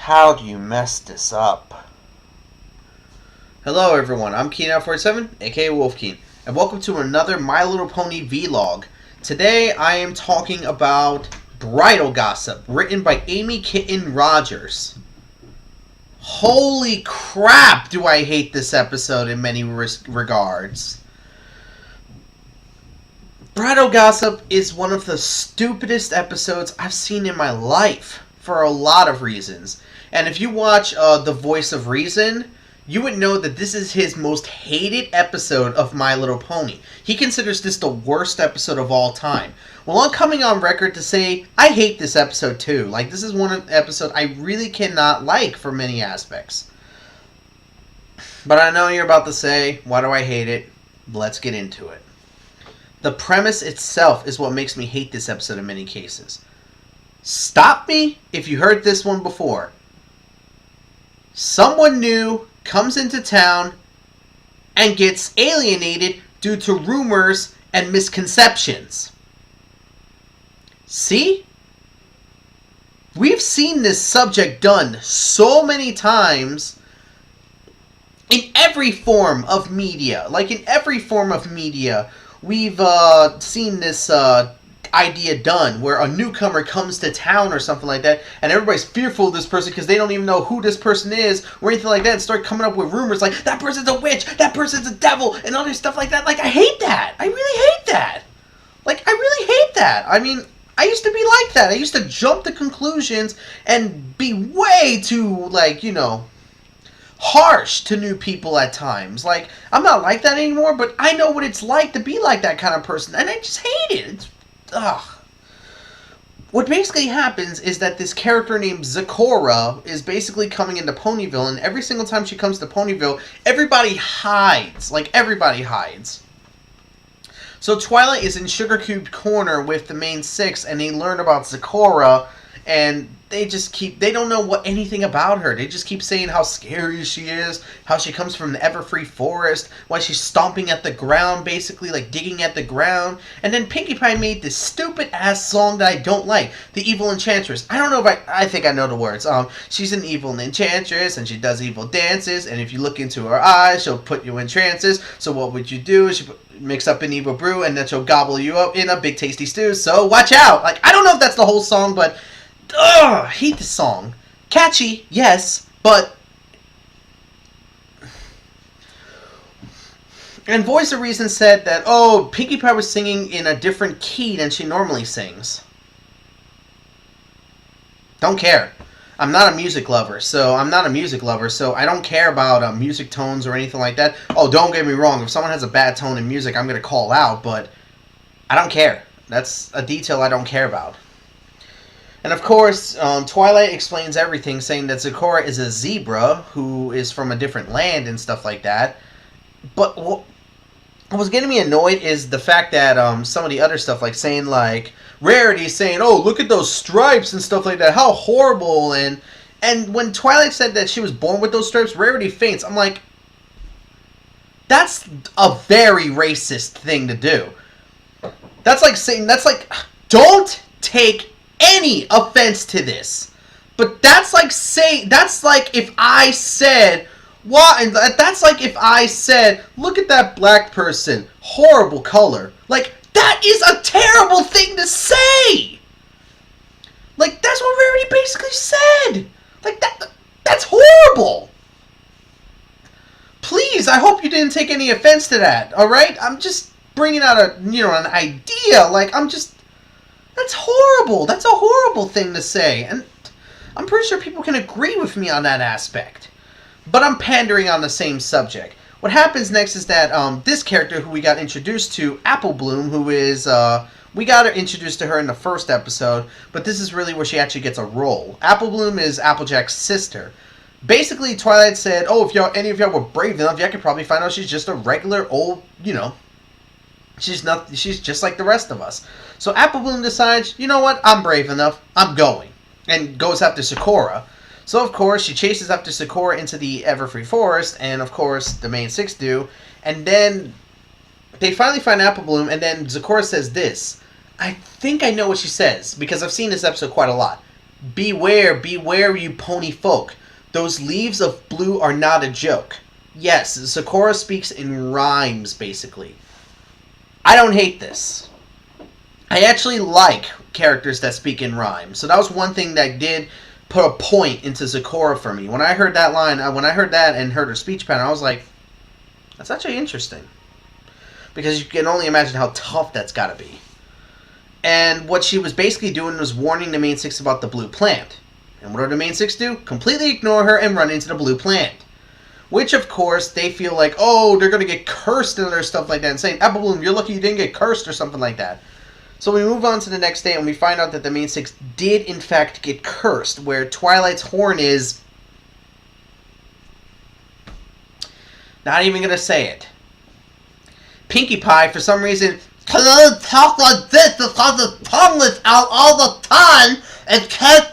How do you mess this up? Hello everyone, I'm Keen47, aka Wolfkeen, and welcome to another My Little Pony vlog. Today I am talking about Bridle Gossip, written by Amy Kitten Rogers. Holy crap, do I hate this episode in many regards. Bridle Gossip is one of the stupidest episodes I've seen in my life, for a lot of reasons. And if you watch The Voice of Reason, you would know that this is his most hated episode of My Little Pony. He considers this the worst episode of all time. Well, I'm coming on record to say I hate this episode too. Like, this is one episode I really cannot like for many aspects. But I know you're about to say, why do I hate it? Let's get into it. The premise itself is what makes me hate this episode in many cases. Stop me if you heard this one before. Someone new comes into town and gets alienated due to rumors and misconceptions. See? We've seen this subject done so many times in every form of media. Like, in every form of media, we've seen this idea done where a newcomer comes to town or something like that, and everybody's fearful of this person because they don't even know who this person is or anything like that, and start coming up with rumors like, that person's a witch, that person's a devil, and other stuff like that. Like, I hate that. I really hate that. Like, I really hate that. I mean, I used to be like that. I used to jump to conclusions and be way too, like, you know, harsh to new people at times. Like, I'm not like that anymore, but I know what it's like to be like that kind of person, and I just hate it. It's ugh. What basically happens is that this character named Zecora is basically coming into Ponyville, and every single time she comes to Ponyville, everybody hides. Like, everybody hides. So Twilight is in Sugar Cube Corner with the main six, and they learn about Zecora, and they don't know anything about her. They just keep saying how scary she is, how she comes from the Everfree Forest, why she's stomping at the ground, basically, like digging at the ground. And then Pinkie Pie made this stupid-ass song that I don't like, The Evil Enchantress. I don't know if I think I know the words. She's an evil enchantress, and she does evil dances, and if you look into her eyes, she'll put you in trances. So what would you do? She mix up an evil brew, and then she'll gobble you up in a big tasty stew, so watch out! Like, I don't know if that's the whole song, but ugh, I hate this song. Catchy, yes, but... And Voice of Reason said that, oh, Pinkie Pie was singing in a different key than she normally sings. Don't care. I'm not a music lover, so I don't care about music tones or anything like that. Oh, don't get me wrong, if someone has a bad tone in music, I'm going to call out, but I don't care. That's a detail I don't care about. And of course, Twilight explains everything, saying that Zecora is a zebra who is from a different land and stuff like that. But what was getting me annoyed is the fact that some of the other stuff, like saying, like, Rarity saying, oh, look at those stripes and stuff like that, how horrible. And when Twilight said that she was born with those stripes, Rarity faints. I'm like, that's a very racist thing to do. That's like saying, don't take any offense to this, but that's like if I said, that's like if I said, look at that black person, horrible color. Like, that is a terrible thing to say. Like, that's what Rarity basically said. Like, that's horrible. Please, I hope you didn't take any offense to that, alright? I'm just bringing out an idea. Like, that's horrible. That's a horrible thing to say. And I'm pretty sure people can agree with me on that aspect. But I'm pandering on the same subject. What happens next is that this character who we got introduced to, Apple Bloom, who is... we got her introduced to her in the first episode, but this is really where she actually gets a role. Apple Bloom is Applejack's sister. Basically, Twilight said, oh, if any of y'all were brave enough, y'all could probably find out she's just a regular old, she's just like the rest of us. So Apple Bloom decides, you know what, I'm brave enough, I'm going. And goes after Zecora. So of course, she chases after Zecora into the Everfree Forest, and of course, the main six do. And then they finally find Apple Bloom, and then Zecora says this. I think I know what she says, because I've seen this episode quite a lot. Beware, beware, you pony folk. Those leaves of blue are not a joke. Yes, Sakura speaks in rhymes, basically. I don't hate this. I actually like characters that speak in rhyme. So that was one thing that did put a point into Sakura for me. When I heard that line, when I heard that and heard her speech pattern, I was like, that's actually interesting. Because you can only imagine how tough that's got to be. And what she was basically doing was warning the main six about the blue plant. And what do the main six do? Completely ignore her and run into the blue plant. Which, of course, they feel like, oh, they're going to get cursed and other stuff like that. And saying, Apple Bloom, you're lucky you didn't get cursed or something like that. So we move on to the next day and we find out that the main six did, in fact, get cursed. Where Twilight's horn is... not even going to say it. Pinkie Pie, for some reason... can only talk like this because the tongue is out all the time and can't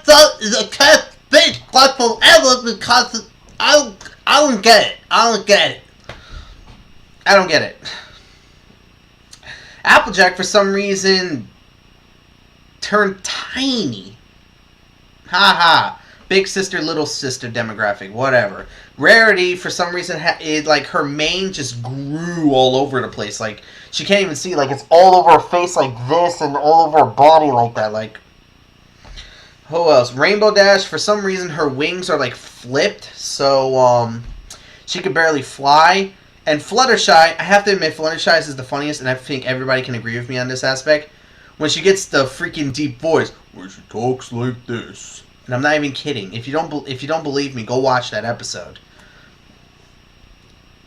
speak like forever because I don't get it. I don't get it. I don't get it. Applejack, for some reason, turned tiny. Haha. Big sister, little sister demographic, whatever. Rarity, for some reason, like her mane just grew all over the place. Like, she can't even see. Like, it's all over her face like this and all over her body like that. Like, who else? Rainbow Dash, for some reason, her wings are, like, flipped. So, she could barely fly. And Fluttershy, I have to admit, Fluttershy is the funniest, and I think everybody can agree with me on this aspect. When she gets the freaking deep voice, where she talks like this. And I'm not even kidding. If you don't believe me, go watch that episode.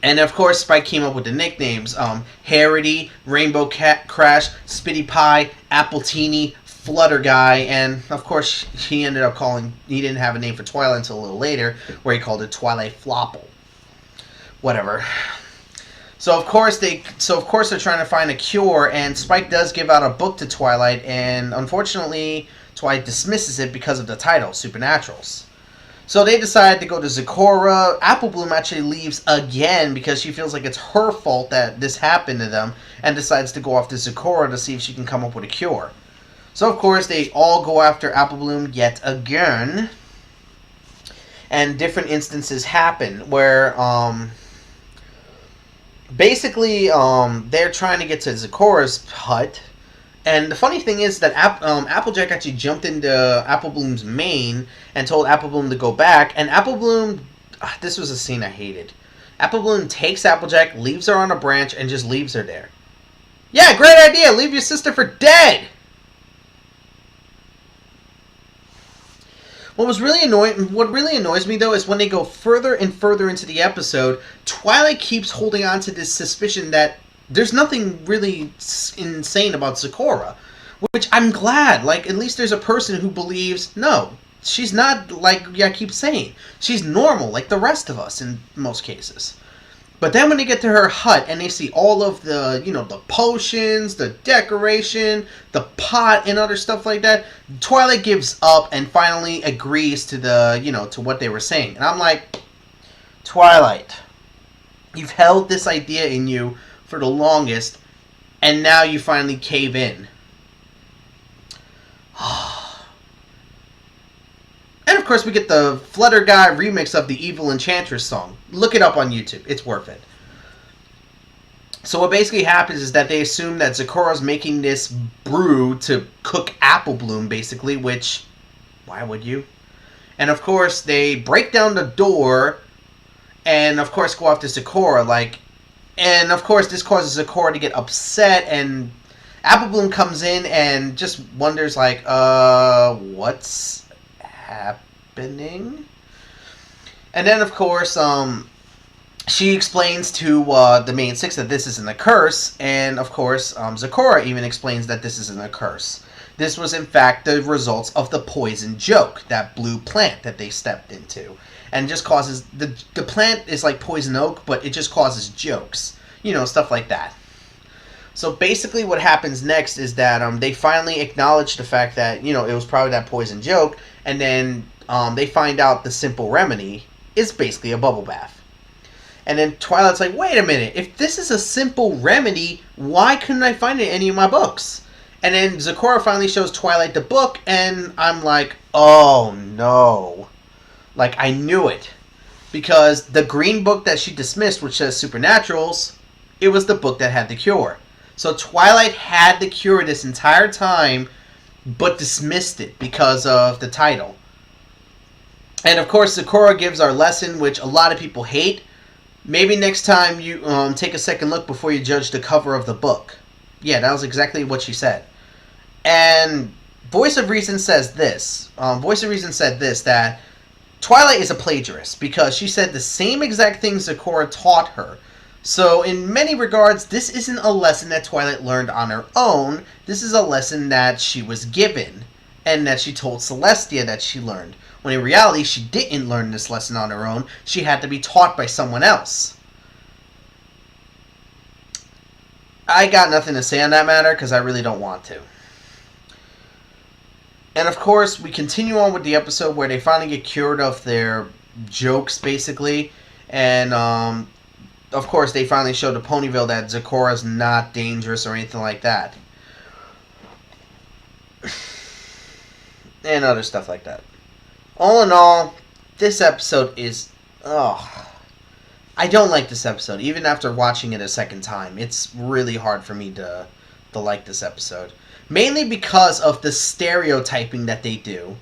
And of course, Spike came up with the nicknames: Harity, Rainbow Crash, Spitty Pie, Apple Teeny, Flutter Guy, and of course, he ended up calling. He didn't have a name for Twilight until a little later, where he called it Twilight Flopple. Whatever. So of course they're trying to find a cure, and Spike does give out a book to Twilight, and unfortunately, Twilight dismisses it because of the title, Supernaturals. So they decide to go to Zecora. Apple Bloom actually leaves again because she feels like it's her fault that this happened to them, and decides to go off to Zecora to see if she can come up with a cure. So of course they all go after Apple Bloom yet again, and different instances happen where basically they're trying to get to Zecora's hut. And the funny thing is that Applejack actually jumped into Apple Bloom's mane and told Apple Bloom to go back. And Apple Bloom, this was a scene I hated. Apple Bloom takes Applejack, leaves her on a branch, and just leaves her there. Yeah, great idea. Leave your sister for dead. What really annoys me, though, is when they go further and further into the episode, Twilight keeps holding on to this suspicion that there's nothing really insane about Zecora, which I'm glad. Like, at least there's a person who believes, no, she's not, like I keep saying. She's normal, like the rest of us in most cases. But then when they get to her hut and they see all of the, the potions, the decoration, the pot, and other stuff like that, Twilight gives up and finally agrees to to what they were saying. And I'm like, Twilight, you've held this idea in you for the longest, and now you finally cave in. And of course we get the Flutter Guy remix of the Evil Enchantress song. Look it up on YouTube. It's worth it. So what basically happens is that they assume that Zecora's making this brew to cook Apple Bloom, basically, which, why would you? And of course they break down the door and of course go after Zecora, and of course this causes Zecora to get upset, and Apple Bloom comes in and just wonders what's happening? And then of course she explains to the main six that this isn't a curse, and of course Zecora even explains that this isn't a curse. This was in fact the results of the poison joke, that blue plant that they stepped into. And just causes, the plant is like poison oak, but it just causes jokes. Stuff like that. So basically what happens next is that they finally acknowledge the fact that, it was probably that poison joke. And then they find out the simple remedy is basically a bubble bath. And then Twilight's like, wait a minute. If this is a simple remedy, why couldn't I find it in any of my books? And then Zecora finally shows Twilight the book, and I'm like, oh no. Like, I knew it. Because the green book that she dismissed, which says Supernaturals, it was the book that had the cure. So Twilight had the cure this entire time, but dismissed it because of the title. And of course, Zecora gives our lesson, which a lot of people hate. Maybe next time you take a second look before you judge the cover of the book. Yeah, that was exactly what she said. And Voice of Reason says this. Voice of Reason said this, that Twilight is a plagiarist because she said the same exact things Zecora taught her. So in many regards, this isn't a lesson that Twilight learned on her own. This is a lesson that she was given and that she told Celestia that she learned. When in reality, she didn't learn this lesson on her own. She had to be taught by someone else. I got nothing to say on that matter because I really don't want to. And of course, we continue on with the episode where they finally get cured of their jokes, basically. And, of course, they finally show to Ponyville that Zecora's not dangerous or anything like that. And other stuff like that. All in all, this episode is... I don't like this episode, even after watching it a second time. It's really hard for me to like this episode. Mainly because of the stereotyping that they do.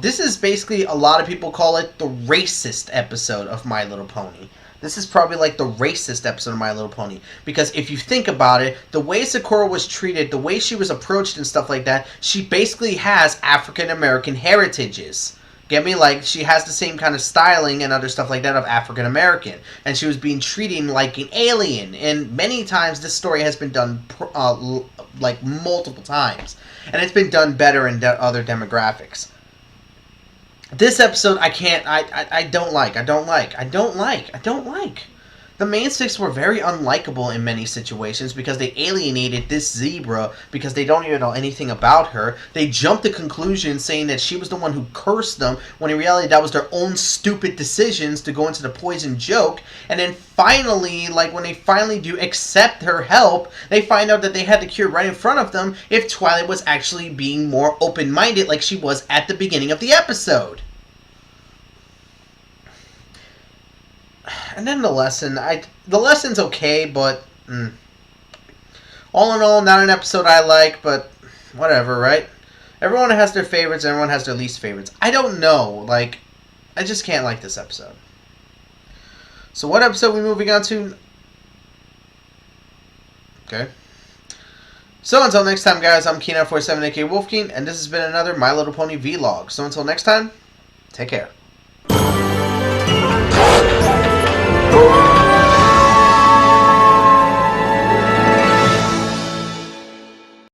This is basically, a lot of people call it the racist episode of My Little Pony. This is probably like the racist episode of My Little Pony. Because if you think about it, the way Zecora was treated, the way she was approached and stuff like that, she basically has African American heritages. Get me? Like, she has the same kind of styling and other stuff like that of African American. And she was being treated like an alien. And many times this story has been done, like, multiple times. And it's been done better in other demographics. This episode, I don't like. The main six were very unlikable in many situations because they alienated this zebra because they don't even know anything about her. They jumped to conclusions saying that she was the one who cursed them, when in reality that was their own stupid decisions to go into the poison joke. And then finally, like when they finally do accept her help, they find out that they had the cure right in front of them if Twilight was actually being more open-minded like she was at the beginning of the episode. And then the lesson, the lesson's okay, but all in all, not an episode I like, but whatever, right? Everyone has their favorites, everyone has their least favorites. I don't know, like, I just can't like this episode. So what episode are we moving on to? Okay. So until next time, guys, I'm Keen947, aka Wolfkeen, and this has been another My Little Pony vlog. So until next time, take care.